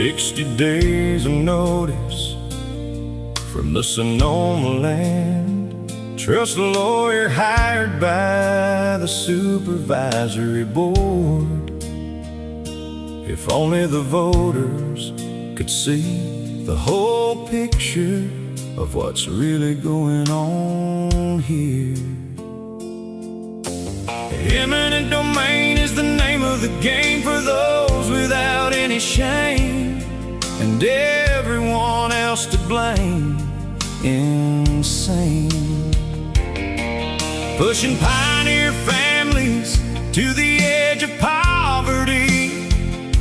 60 days of notice from the Sonoma land. Trust the lawyer hired by the supervisory board. If only the voters could see the whole picture of what's really going on here. Eminent domain is the name of the game for those without any shame, and everyone else to blame, insane. Pushing pioneer families to the edge of poverty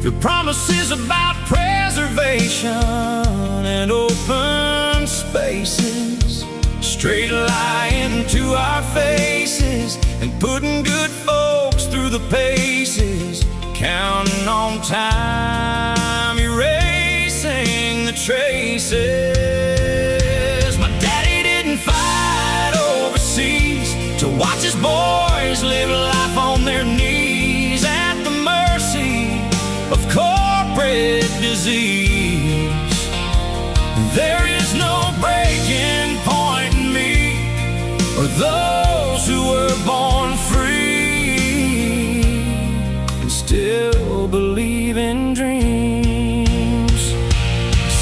through promises about preservation and open spaces, straight lying to our faces and putting good folks through the paces, counting on time, erasing the traces. My daddy didn't fight overseas to watch his boys live life on their knees at the mercy of corporate disease. There is no breaking point in me or those who were born free and still believe in dreams.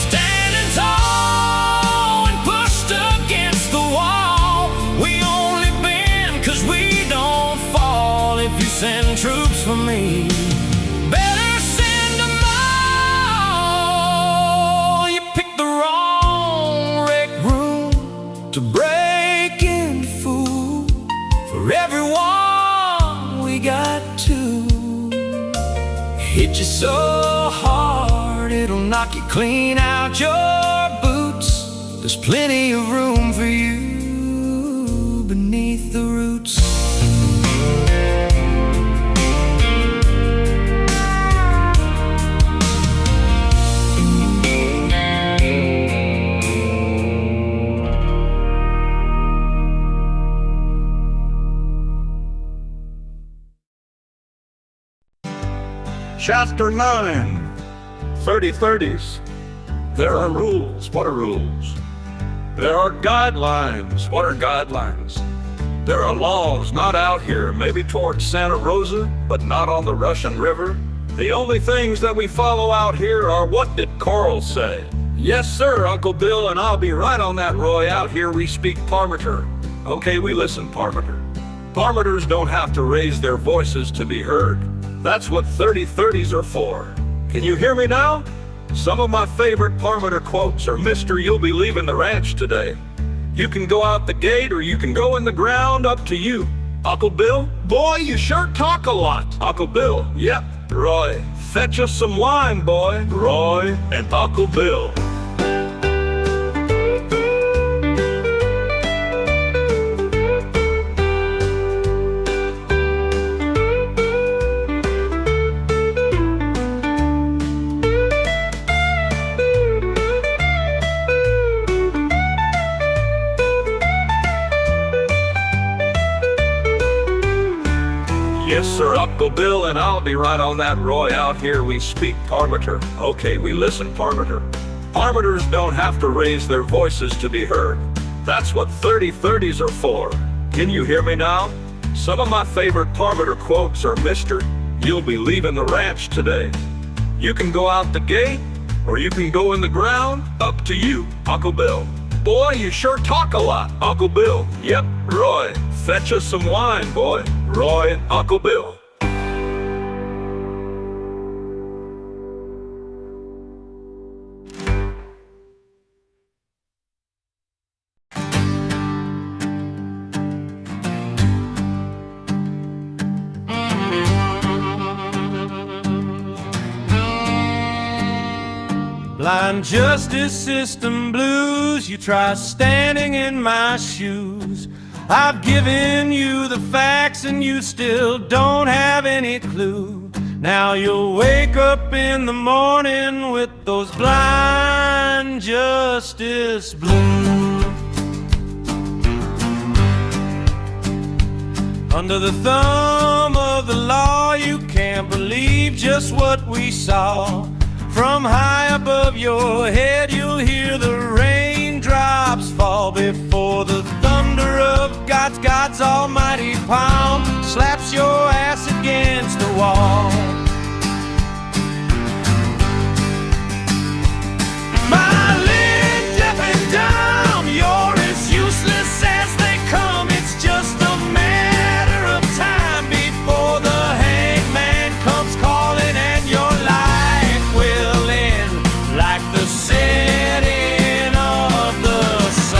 Standing tall and pushed against the wall, we only bend 'cause we don't fall. If you send troops for me, better send them all. You picked the wrong rec room to break in, fool. For everyone we got to hit you so hard it'll knock you clean out your boots. There's plenty of room for you beneath the roots. Chapter 9, 30/30s. There are rules. What are rules? There are guidelines. What are guidelines? There are laws not out here, maybe towards Santa Rosa, but not on the Russian River. The only things that we follow out here are what did Coral say? Yes, sir, Uncle Bill, and I'll be right on that, Roy. Out here we speak Parmiter. Okay, we listen, Parmiter. Parmiters don't have to raise their voices to be heard. That's what 30/30s are for. Can you hear me now? Some of my favorite Parmiter quotes are, Mister, you'll be leaving the ranch today. You can go out the gate or you can go in the ground, up to you. Uncle Bill, boy, you sure talk a lot. Uncle Bill, yep. Roy, fetch us some wine, boy. Roy and Uncle Bill. Yes, sir, Uncle Bill, and I'll be right on that, Roy. Out here we speak Parmiter. Okay, we listen, Parmiter. Parmiters don't have to raise their voices to be heard. That's what 30/30s are for. Can you hear me now? Some of my favorite Parmiter quotes are, Mister, you'll be leaving the ranch today. You can go out the gate, or you can go in the ground, up to you, Uncle Bill. Boy, you sure talk a lot, Uncle Bill. Yep, Roy, fetch us some wine, boy. Roy and Uncle Bill. Blind justice system blues, you try standing in my shoes. I've given you the facts and you still don't have any clue. Now you'll wake up in the morning with those blind justice blues. Under the thumb of the law, you can't believe just what we saw. From high above your head you'll hear the raindrops fall before the thunder of God's almighty palm slaps your ass against the wall. Smiling, deaf and dumb, you're as useless as they come. It's just a matter of time before the hangman comes calling and your life will end like the setting of the sun.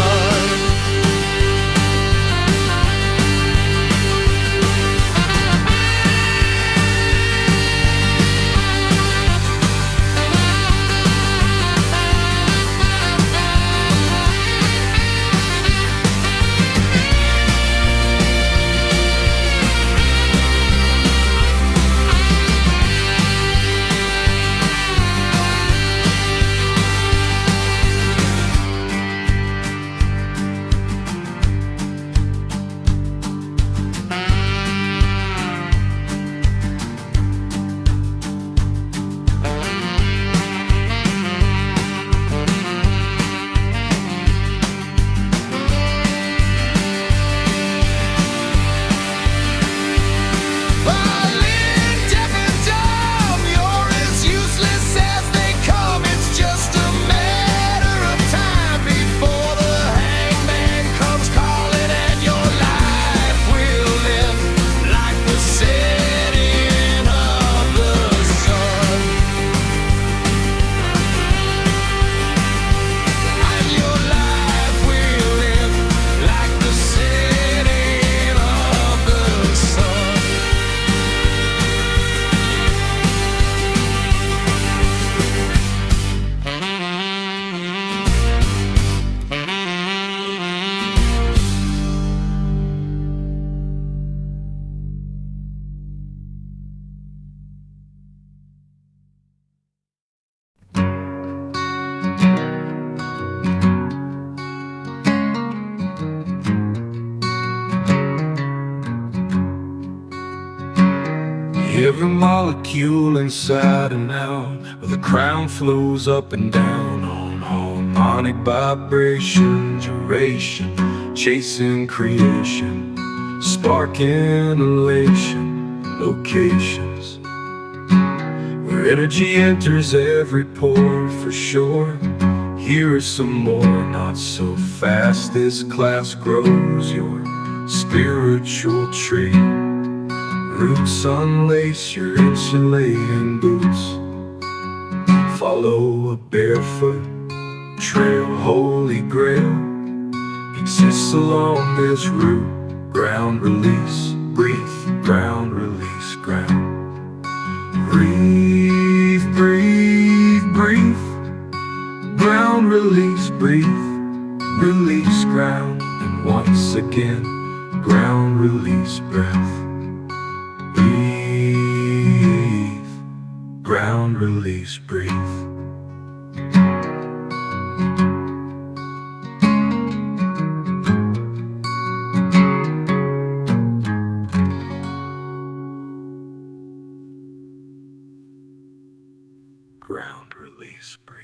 Every molecule inside and out, where the crown flows up and down on harmonic vibration, duration, chasing creation, sparking elation, locations where energy enters every pore for sure. Here is some more, not so fast. This class grows your spiritual tree. Roots unlace your insulating boots. Follow a barefoot trail, holy grail exists along this route. Ground release, breathe, ground release, ground. Breathe, breathe, breathe. Ground release, breathe, release ground. And once again, ground release, breath. Breathe, ground release, breathe. Ground release, breathe.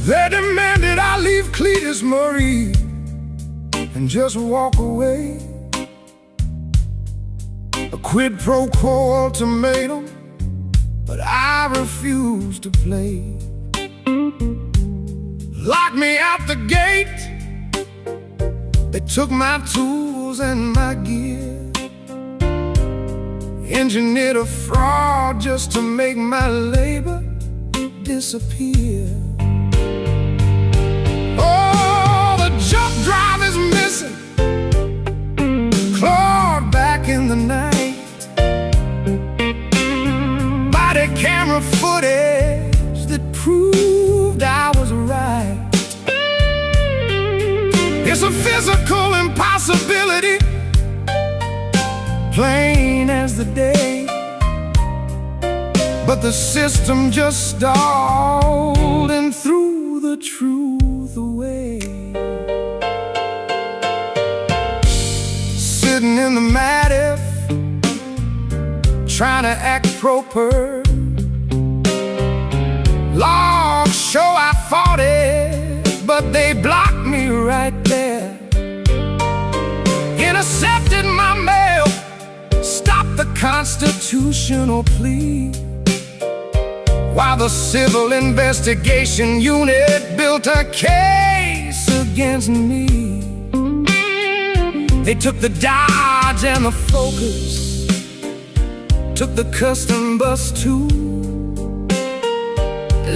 They demanded I leave Cletus Marie and just walk away. A quid pro quo ultimatum, but I refuse to play. Lock me out the gate, They took my tools and my gear, engineered a fraud just to make my labor disappear. Oh, the jump drive is missing, clawed back in the night. Body camera footage that proved I was right. It's a physical impossibility, plain as the day, but the system just stalled and threw the truth away. Sitting in the Matif, trying to act proper, logs show I fought it, but they blocked me right there. Intercepted my mail, stopped the constitutional plea, while the civil investigation unit built a case against me. They took the Dodge and the Focus, took the custom bus too,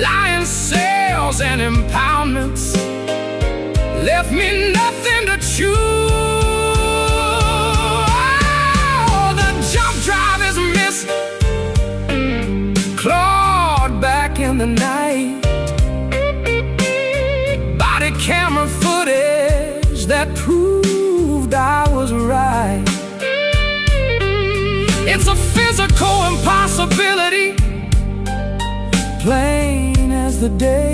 lying sales and impoundments left me nothing to chew. Oh, the jump drive is missing, clawed back in the night. Body camera footage that proved I was right. It's a physical impossibility, plain as the day,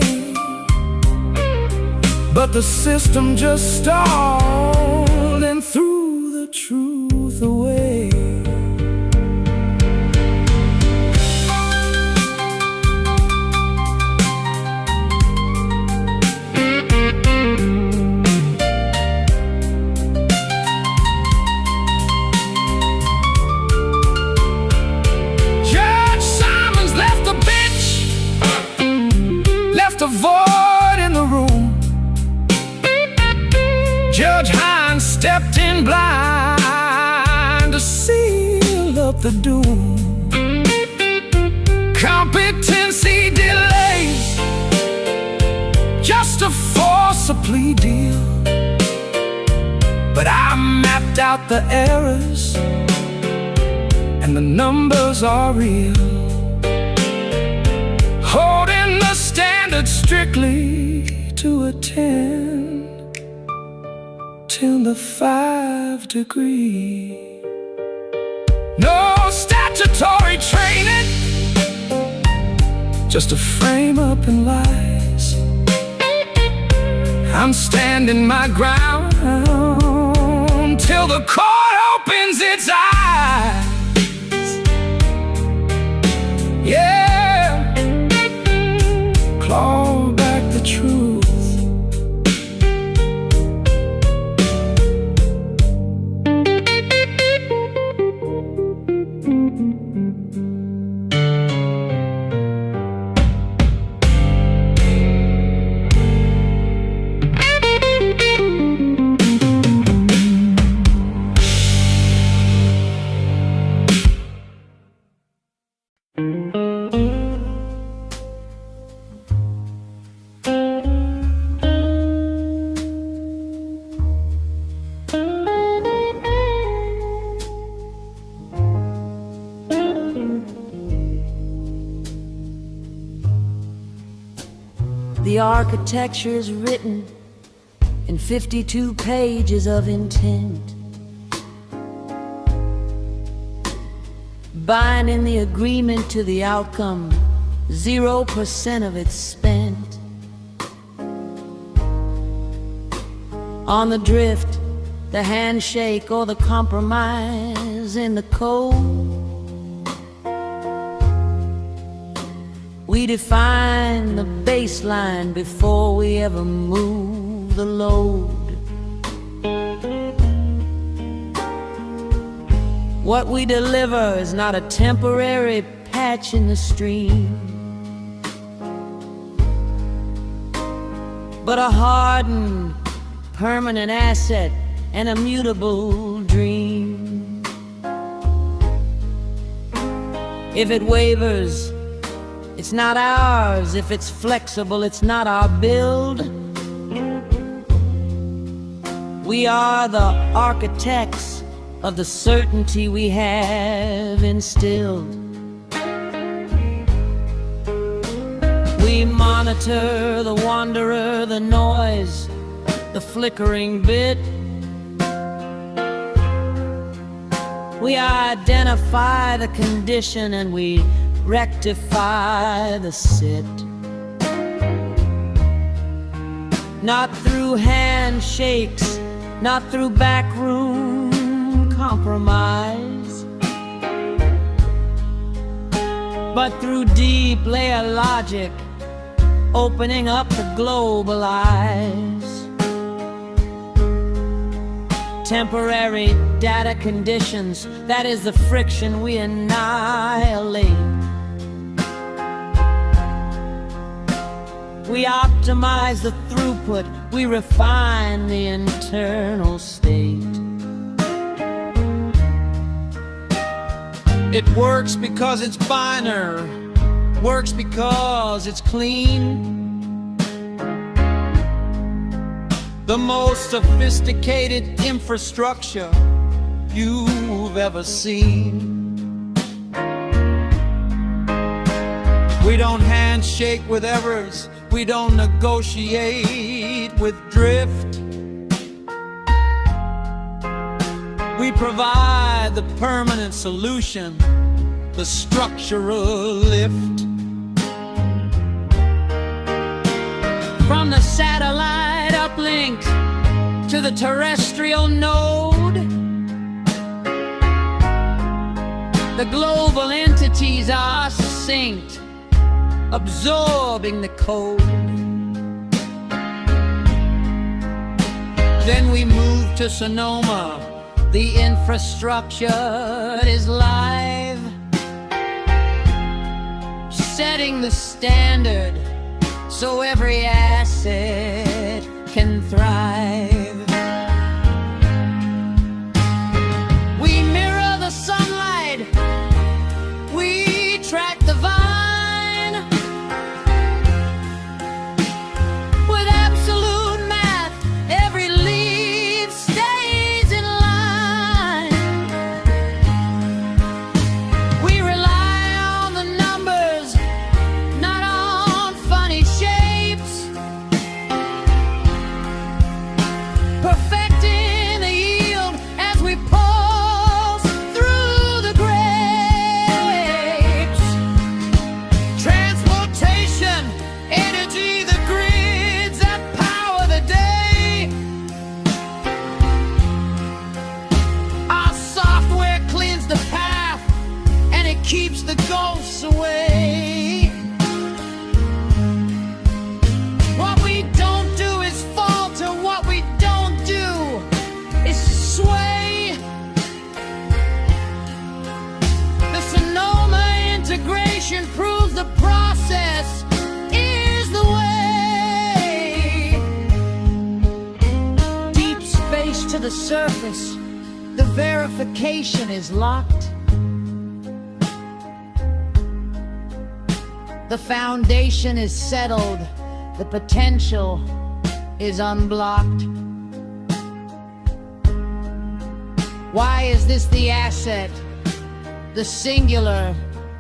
but the system just stalled and threw the truth away. Judge Simons left the bench, left a void in the room. Judge Hines stepped in blind to seal up the doom. Competency delays just to force a plea deal, but I mapped out the errors and the numbers are real. Holding the standard strictly to a 10 till the 5 degree. No statutory training, just a frame up in lies. I'm standing my ground till the court opens its eyes. Yeah, claw back the truth. The architecture is written in 52 pages of intent, binding the agreement to the outcome, 0% of it spent. On the drift, the handshake or the compromise in the code, we define the baseline before we ever move the load. What we deliver is not a temporary patch in the stream, but a hardened, permanent asset an immutable dream. If it wavers, it's not ours. If it's flexible, it's not our build. We are the architects of the certainty we have instilled. We monitor the wanderer, the noise, the flickering bit. We identify the condition and we rectify the sit. Not through handshakes, not through backroom compromise, but through deep layer logic, opening up the global eyes. Temporary data conditions, that is the friction we annihilate. We optimize the throughput, we refine the internal state. It works because it's binary, works because it's clean. The most sophisticated infrastructure you've ever seen. We don't handshake with errors, we don't negotiate with drift. We provide the permanent solution, the structural lift. From the satellite uplink to the terrestrial node, the global entities are synced, absorbing the code. Then we move to Sonoma. The infrastructure is live, setting the standard so every asset can thrive. We mirror the sunlight, we track the vine with absolute math. Every leaf stays in line. We rely on the numbers, not on funny shapes, perfecting the yield as we pulse through the grapes. Transportation, energy, the grids that power the day. Our software cleans the path and it keeps the ghosts away. What we don't do is falter, what we don't do is sway. The Sonoma integration proves the process is the way. Deep space to the surface, the verification is locked. The foundation is settled, the potential is unblocked. Why is this the asset, the singular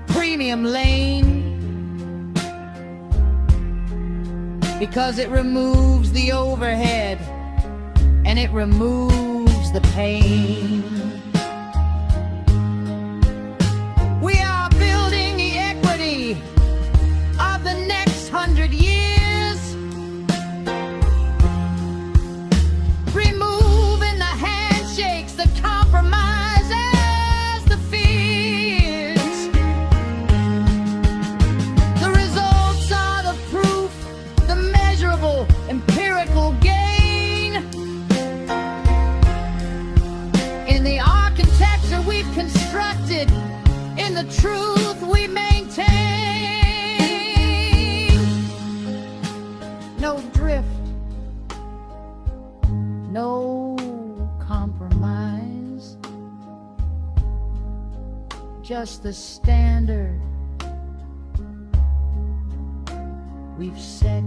premium lane? Because it removes the overhead and it removes the pain. We are building the equity of the next 100 years, removing the handshakes, the compromises, the fears. The results are the proof, the measurable empirical gain. In the architecture we've constructed, in the truth we maintain. No drift, no just the standard we've set.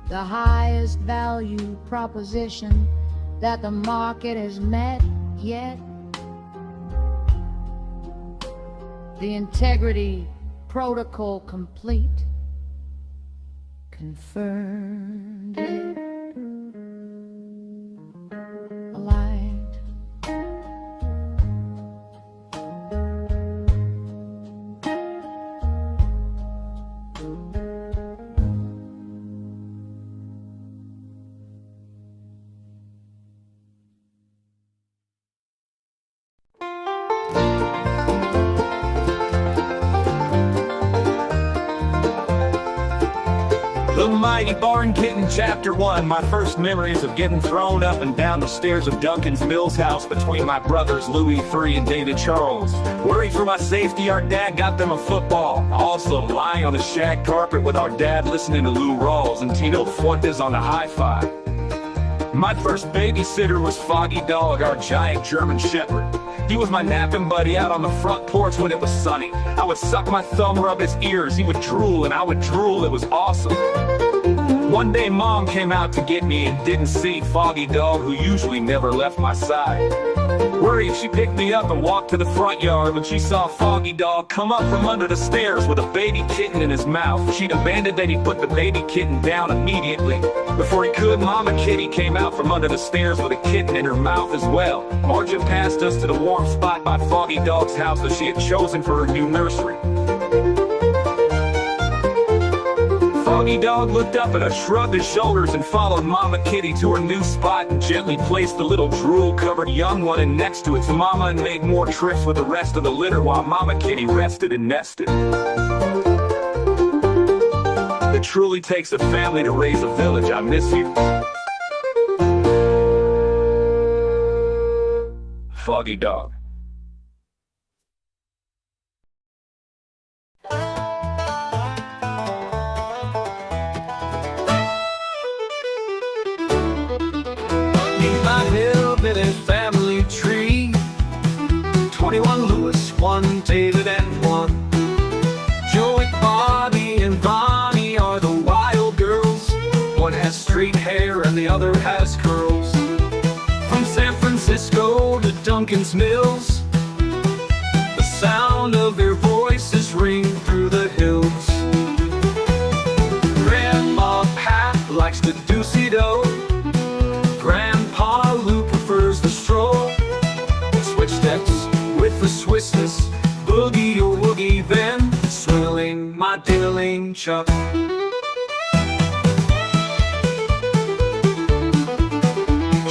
The highest value proposition that the market has met yet. The integrity protocol complete, confirmed it. Aligned. The Mighty Barn Kitten, Chapter 1. My first memories of getting thrown up and down the stairs of Duncan's Mills house between my brothers Louis III and David Charles. Worried for my safety, our dad got them a football. Also lying on the shag carpet with our dad listening to Lou Rawls and Tito Fuentes on the hi-fi. My first babysitter was Foggy Dog, our giant German shepherd. He was my napping buddy out on the front porch when it was sunny. I would suck my thumb, rub his ears, he would drool and I would drool. It was awesome. One day Mom came out to get me and didn't see Foggy Dog, who usually never left my side. Worried, she picked me up and walked to the front yard. When she saw Foggy Dog come up from under the stairs with a baby kitten in his mouth, she demanded that he put the baby kitten down immediately. Before he could, Mama Kitty came out from under the stairs with a kitten in her mouth as well, marching past us to the warm spot by Foggy Dog's house that she had chosen for her new nursery. Foggy Dog looked up at us, shrugged his shoulders, and followed Mama Kitty to her new spot and gently placed the little drool-covered young one in next to its mama and made more trips with the rest of the litter while Mama Kitty rested and nested. It truly takes a family to raise a village. I miss you, Foggy Dog. My hillbilly family tree, 21 Lewis, 1 David and 1 Joey, Bobby and Bonnie are the wild girls. One has straight hair and the other has curls. From San Francisco to Duncan's Mills, the sound of their voices ring through the hills. Grandma Pat likes to do-si-do. Grandpa Lou prefers the stroll. Switch steps with the Swissness, boogie or woogie, then swilling my diddling chuck.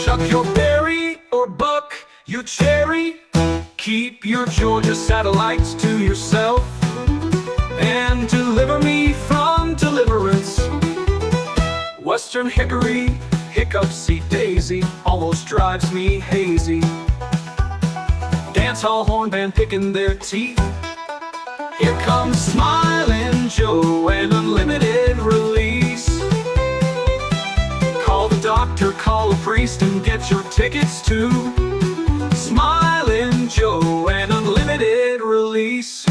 Chuck your berry or buck your cherry. Keep your Georgia satellites to yourself and deliver me from deliverance. Western hickory, hiccup, see daisy, almost drives me hazy. Dance hall horn band picking their teeth. Here comes Smiling Joe and unlimited release. Call the doctor, call a priest, and get your tickets to Smiling Joe and unlimited release.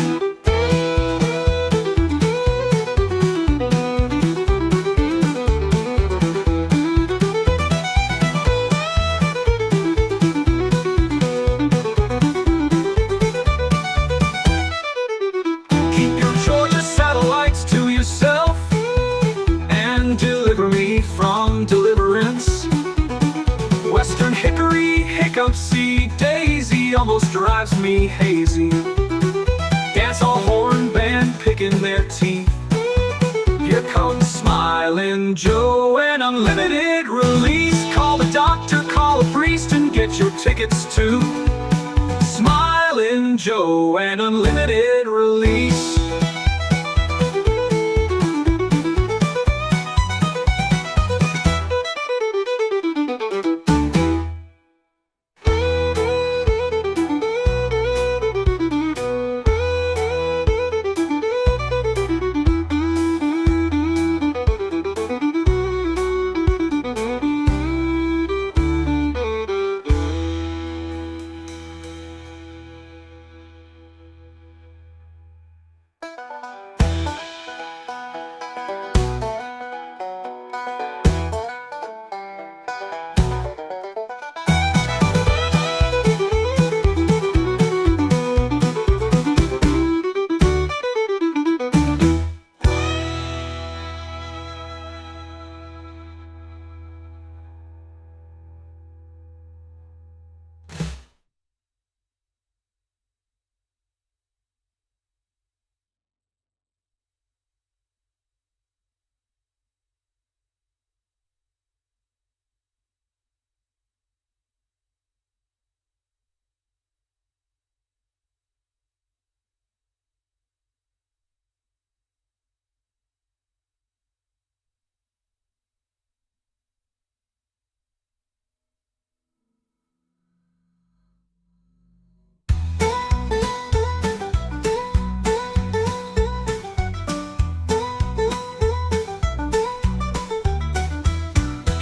Western hickory, hiccup, see daisy, almost drives me hazy. Dance hall horn band picking their teeth. Here comes Smiling Joe and unlimited release. Call the doctor, call a priest, and get your tickets to Smiling Joe and unlimited release.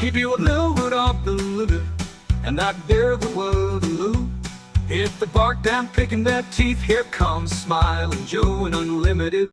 keep you a little bit off the limit and not dare the Waterloo. Hit the bark down, picking their teeth. Here comes Smiling Joe and Unlimited.